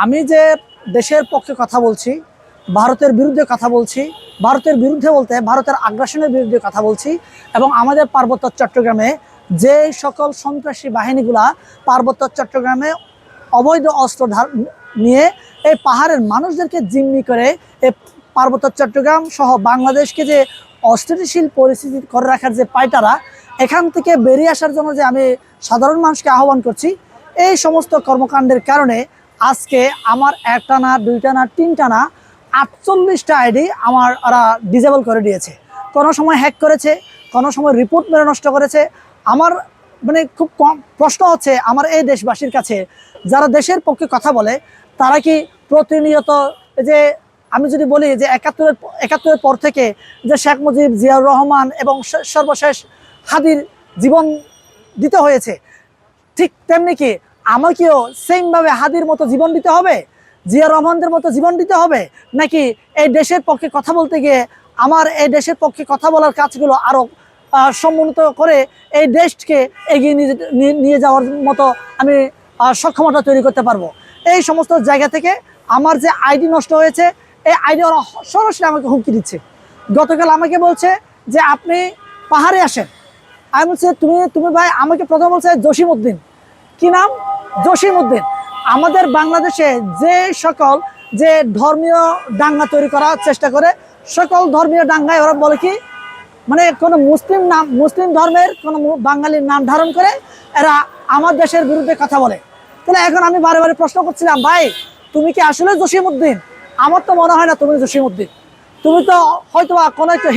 আমি যে দেশের পক্ষে কথা বলছি, ভারতের বিরুদ্ধে কথা বলছি, ভারতের বিরুদ্ধে বলতে ভারতের আগ্রাসনের বিরুদ্ধে কথা বলছি, এবং আমাদের পার্বত্য চট্টগ্রামে যে সকল সন্ত্রাসী বাহিনীগুলা পার্বত্য চট্টগ্রামে অবৈধ অস্ত্র নিয়ে এই পাহাড়ের মানুষদেরকে জিম্মি করে এই পার্বত্য চট্টগ্রাম সহ বাংলাদেশকে যে অস্থিতিশীল পরিস্থিতি করে রাখার যে পায়তারা, এখান থেকে বেরিয়ে আসার জন্য যে আমি সাধারণ মানুষকে আহ্বান করছি। এই সমস্ত কর্মকাণ্ডের কারণে আজকে আমার একটা না, দুইটা না, তিনটা না, 48টা আইডি আমার ওরা ডিজেবল করে দিয়েছে। কোনো সময় হ্যাক করেছে, কোনো সময় রিপোর্ট মেরে নষ্ট করেছে। আমার মানে খুব কম প্রশ্ন হচ্ছে আমার এই দেশবাসীর কাছে, যারা দেশের পক্ষে কথা বলে, তারা কি প্রতিনিয়ত যে আমি যদি বলি যে একাত্তরের পর থেকে যে শেখ মুজিব, জিয়াউর রহমান এবং সর্বশেষ হাদির জীবন দিতে হয়েছে, ঠিক তেমনি কি আমাকেও সেমভাবে হাদির মতো জীবন দিতে হবে, জিয়া রহমানদের মতো জীবন দিতে হবে, নাকি এই দেশের পক্ষে কথা বলতে গিয়ে আমার এই দেশের পক্ষে কথা বলার কাজগুলো আরও সমুন্নত করে এই দেশকে এগিয়ে নিয়ে যাওয়ার মতো আমি সক্ষমতা তৈরি করতে পারবো? এই সমস্ত জায়গা থেকে আমার যে আইডি নষ্ট হয়েছে, এই আইডি ওরা সরাসরি আমাকে হুমকি দিচ্ছে। গতকাল আমাকে বলছে যে আপনি পাহাড়ে আসেন। আমি বলছি তুমি ভাই, আমাকে প্রথম বলছে জসিম উদ্দিন। কি নাম? জসিম উদ্দিন। আমাদের বাংলাদেশে যে সকল যে ধর্মীয় দাঙ্গা তৈরি করার চেষ্টা করে, সকল ধর্মীয় দাঙ্গায় ওরা বলে কি, মানে কোনো মুসলিম ধর্মের কোনো বাঙালির নাম ধারণ করে এরা আমার দেশের বিরুদ্ধে কথা বলে। তাহলে এখন আমি বারে বারে প্রশ্ন করছিলাম, ভাই তুমি কি আসলে জসিম উদ্দিন? আমার তো মনে হয় না তুমি জসিম উদ্দিন। তুমি তো হয়তো কোনো একটা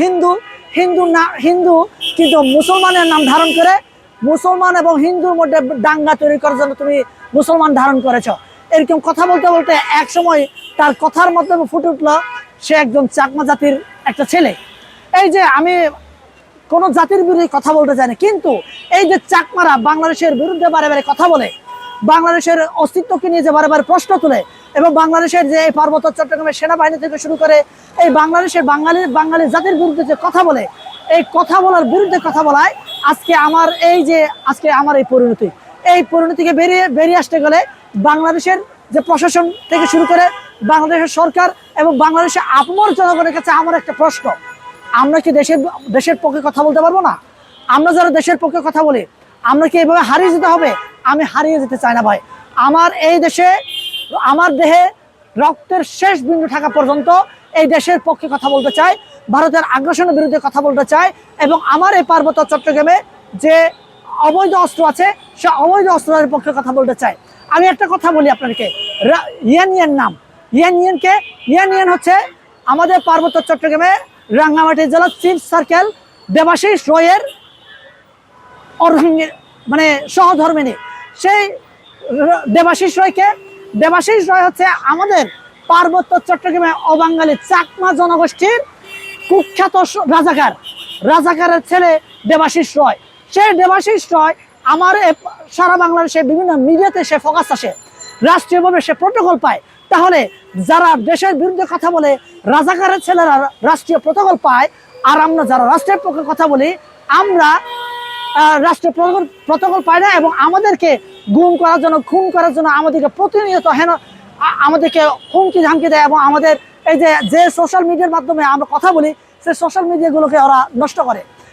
হিন্দু কিন্তু মুসলমানের নাম ধারণ করে মুসলমান এবং হিন্দুর মধ্যে দাঙ্গা তৈরি করার জন্য তুমি মুসলমান ধারণ করেছ। এরকম কথা বলতে বলতে এক সময় তার কথার মাধ্যমে ফুটে উঠল সে একজন চাকমা জাতির একটা ছেলে। এই যে আমি কোনো জাতির বিরুদ্ধে কথা বলতে চাই না, কিন্তু এই যে চাকমারা বাংলাদেশের বিরুদ্ধে বারে বারে কথা বলে, বাংলাদেশের অস্তিত্বকে নিয়ে যে বারে বারে প্রশ্ন তুলে, এবং বাংলাদেশের যে পার্বত্য চট্টগ্রামের সেনাবাহিনী থেকে শুরু করে এই বাংলাদেশের বাঙালি জাতির বিরুদ্ধে যে কথা বলে, এই কথা বলার বিরুদ্ধে কথা বলায় আজকে আমার এই পরিণতিকে বেরিয়ে আসতে গেলে বাংলাদেশের যে প্রশাসন থেকে শুরু করে বাংলাদেশের সরকার এবং বাংলাদেশের আপমর জনগণের কাছে আমার একটা প্রশ্ন, আমরা কি দেশের পক্ষে কথা বলতে পারবো না? আমরা যারা দেশের পক্ষে কথা বলি, আমরা কি এভাবে হারিয়ে যেতে হবে? আমি হারিয়ে যেতে চাই না ভাই। আমার এই দেশে, আমার দেহে রক্তের শেষ বিন্দু থাকা পর্যন্ত এই দেশের পক্ষে কথা বলতে চাই, ভারতের আগ্রাসনের বিরুদ্ধে কথা বলতে চাই, এবং আমার এই পার্বত্য চট্টগ্রামে যে অবৈধ অস্ত্র আছে সে অবৈধ অস্ত্রের পক্ষে কথা বলতে চাই। আমি একটা কথা বলি আপনাদেরকে, ইয়ান নাম, ইয়ান হচ্ছে আমাদের পার্বত্য চট্টগ্রামে রাঙ্গামাটি জেলার চিফ সার্কেল দেবাশিস রয়ের মানে সহধর্মিনী। সেই দেবাশিস রয় হচ্ছে আমাদের পার্বত্য চট্টগ্রামে অবাঙালি চাকমা জনগোষ্ঠীর কুখ্যাত রাজাকারের ছেলে দেবাশিস রয়। সেই দেবাশিস রয় আমার সারা বাংলাদেশে বিভিন্ন মিডিয়াতে সে ফোকাস আসে, রাষ্ট্রীয়ভাবে সে প্রোটোকল পায়। তাহলে যারা দেশের বিরুদ্ধে কথা বলে, রাজাকারের ছেলেরা রাষ্ট্রীয় প্রোটোকল পায়, আর আমরা যারা রাষ্ট্রের পক্ষে কথা বলি আমরা রাষ্ট্রীয় প্রোটোকল পাই না, এবং আমাদেরকে গুম করার জন্য, খুন করার জন্য আমাদেরকে প্রতিনিয়ত আমাদেরকে হুমকি ধামকি দেয়, এবং আমাদের এই যে সোশ্যাল মিডিয়ার মাধ্যমে আমরা কথা বলি, সেই সোশ্যাল মিডিয়াগুলোকে ওরা নষ্ট করে।